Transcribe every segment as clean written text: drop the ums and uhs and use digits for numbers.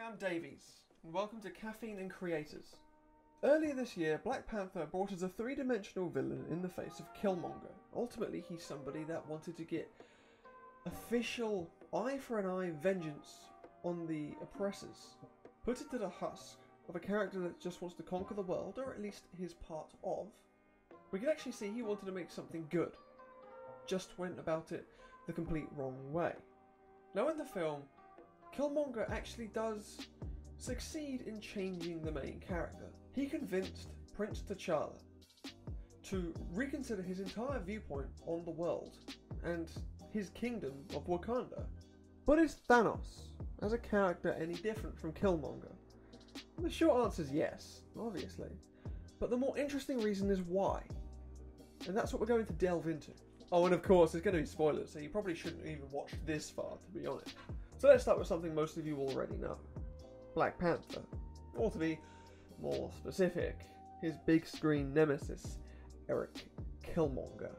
I'm Davies, and welcome to Caffeine&Creators. Earlier this year, Black Panther brought us a three-dimensional villain in the face of Killmonger. Ultimately, he's somebody that wanted to get official eye for an eye vengeance on the oppressors. Put it to the husk of a character that just wants to conquer the world, or at least his part of. We can actually see he wanted to make something good, just went about it the complete wrong way. Now in the film, Killmonger actually does succeed in changing the main character. He convinced Prince T'Challa to reconsider his entire viewpoint on the world and his kingdom of Wakanda. But is Thanos, as a character, any different from Killmonger? And the short answer is yes, obviously. But the more interesting reason is why. And that's what we're going to delve into. Oh, and of course, there's going to be spoilers, so you probably shouldn't even watch this far, to be honest. So let's start with something most of you already know. Black Panther. Or to be more specific, his big screen nemesis, Eric Killmonger.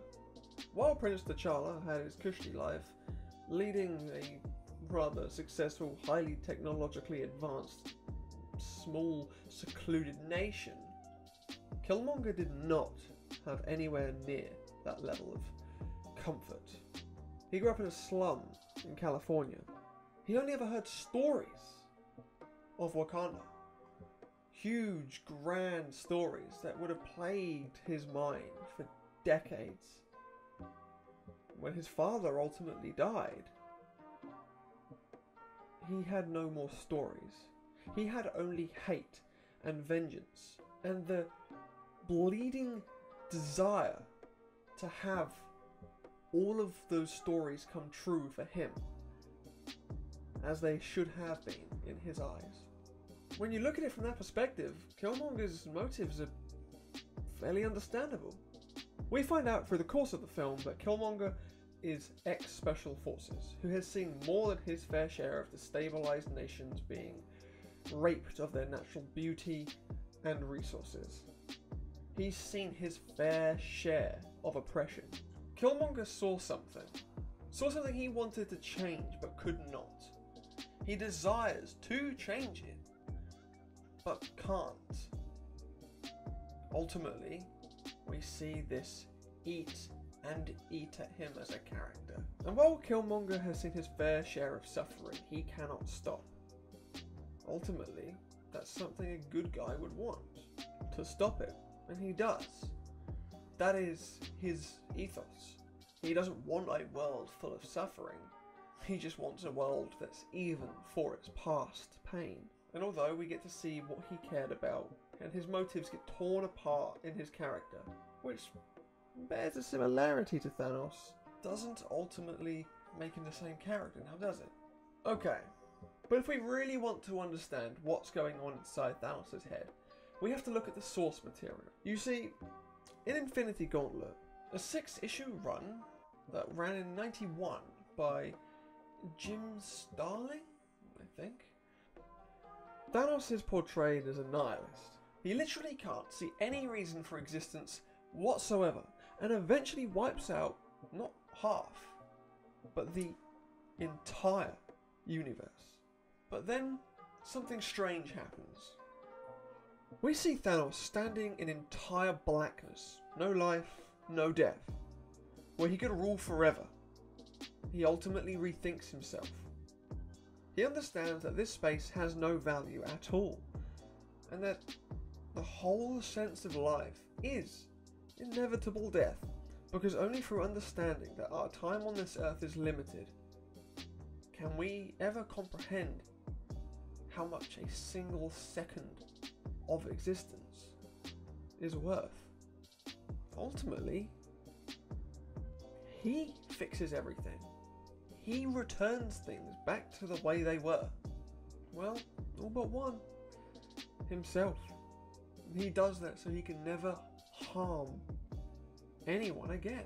While Prince T'Challa had his cushy life, leading a rather successful, highly technologically advanced, small, secluded nation, Killmonger did not have anywhere near that level of comfort. He grew up in a slum in California. He only ever heard stories of Wakanda. Huge, grand stories that would have plagued his mind for decades. When his father ultimately died, he had no more stories. He had only hate and vengeance and the bleeding desire to have all of those stories come true for him, as they should have been in his eyes. When you look at it from that perspective, Killmonger's motives are fairly understandable. We find out through the course of the film that Killmonger is ex-Special Forces, who has seen more than his fair share of destabilized nations being raped of their natural beauty and resources. He's seen his fair share of oppression. Killmonger saw something he wanted to change but could not. He desires to change it, but can't. Ultimately, we see this eat at him as a character. And while Killmonger has seen his fair share of suffering, he cannot stop. Ultimately, that's something a good guy would want, to stop it, and he does. That is his ethos. He doesn't want a world full of suffering. He just wants a world that's even for its past pain. And although we get to see what he cared about, and his motives get torn apart in his character, which bears a similarity to Thanos, doesn't ultimately make him the same character, now does it? Okay, but if we really want to understand what's going on inside Thanos' head, we have to look at the source material. You see, in Infinity Gauntlet, a 6-issue run that ran in '91 by Jim Starlin, I think, Thanos is portrayed as a nihilist. He literally can't see any reason for existence whatsoever, and eventually wipes out not half, but the entire universe. But then something strange happens. We see Thanos standing in entire blackness, no life, no death, where he could rule forever. He ultimately rethinks himself. He understands that this space has no value at all, and that the whole sense of life is inevitable death, because only through understanding that our time on this earth is limited can we ever comprehend how much a single second of existence is worth. Ultimately, he fixes everything. He returns things back to the way they were. Well, all but one. Himself. He does that so he can never harm anyone again.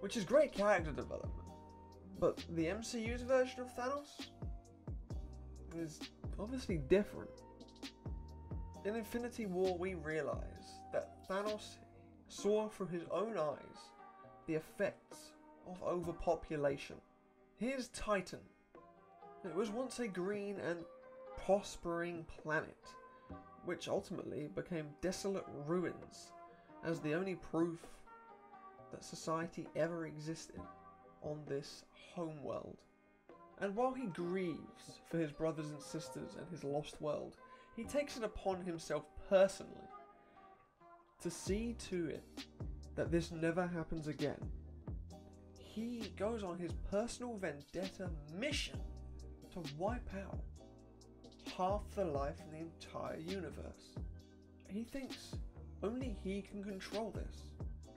Which is great character development. But the MCU's version of Thanos is obviously different. In Infinity War, we realize that Thanos saw through his own eyes the effects of overpopulation. His Titan, it was once a green and prospering planet, which ultimately became desolate ruins as the only proof that society ever existed on this homeworld. And while he grieves for his brothers and sisters and his lost world, he takes it upon himself personally to see to it that this never happens again. He goes on his personal vendetta mission to wipe out half the life in the entire universe. He thinks only he can control this.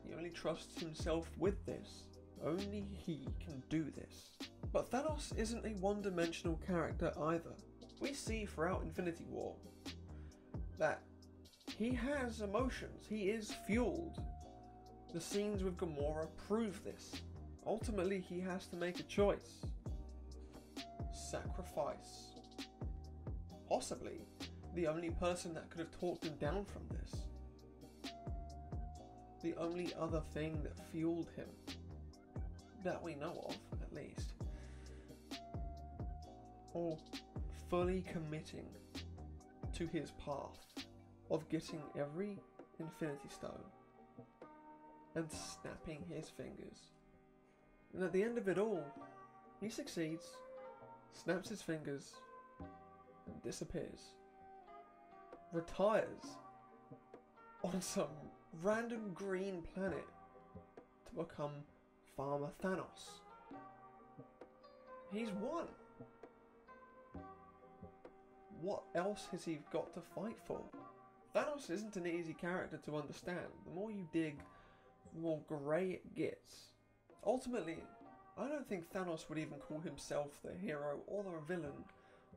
He only trusts himself with this. Only he can do this. But Thanos isn't a one-dimensional character either. We see throughout Infinity War that he has emotions. He is fueled. The scenes with Gamora prove this. Ultimately, he has to make a choice. Sacrifice. Possibly the only person that could have talked him down from this. The only other thing that fueled him, that we know of, at least. Or fully committing to his path of getting every Infinity Stone and snapping his fingers. And at the end of it all, he succeeds, snaps his fingers, and disappears. Retires on some random green planet to become Farmer Thanos. He's won. What else has he got to fight for? Thanos isn't an easy character to understand. The more you dig, the more grey it gets. Ultimately, I don't think Thanos would even call himself the hero or the villain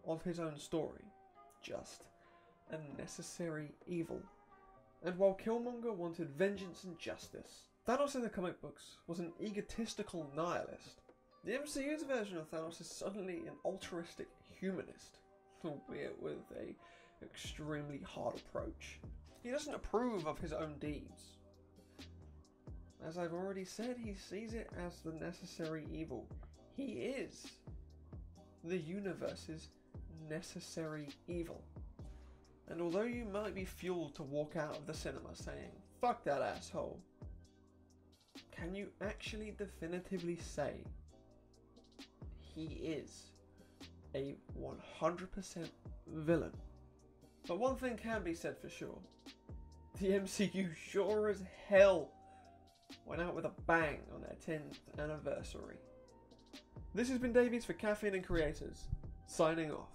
of his own story. Just a necessary evil. And while Killmonger wanted vengeance and justice, Thanos in the comic books was an egotistical nihilist. The MCU's version of Thanos is suddenly an altruistic humanist, albeit with a extremely hard approach. He doesn't approve of his own deeds. As I've already said, he sees it as the necessary evil. He is the universe's necessary evil. And although you might be fueled to walk out of the cinema saying, "Fuck that asshole," can you actually definitively say he is a 100% villain? But one thing can be said for sure. The MCU sure as hell went out with a bang on their 10th anniversary. This has been Davies for Caffeine and Creators, signing off.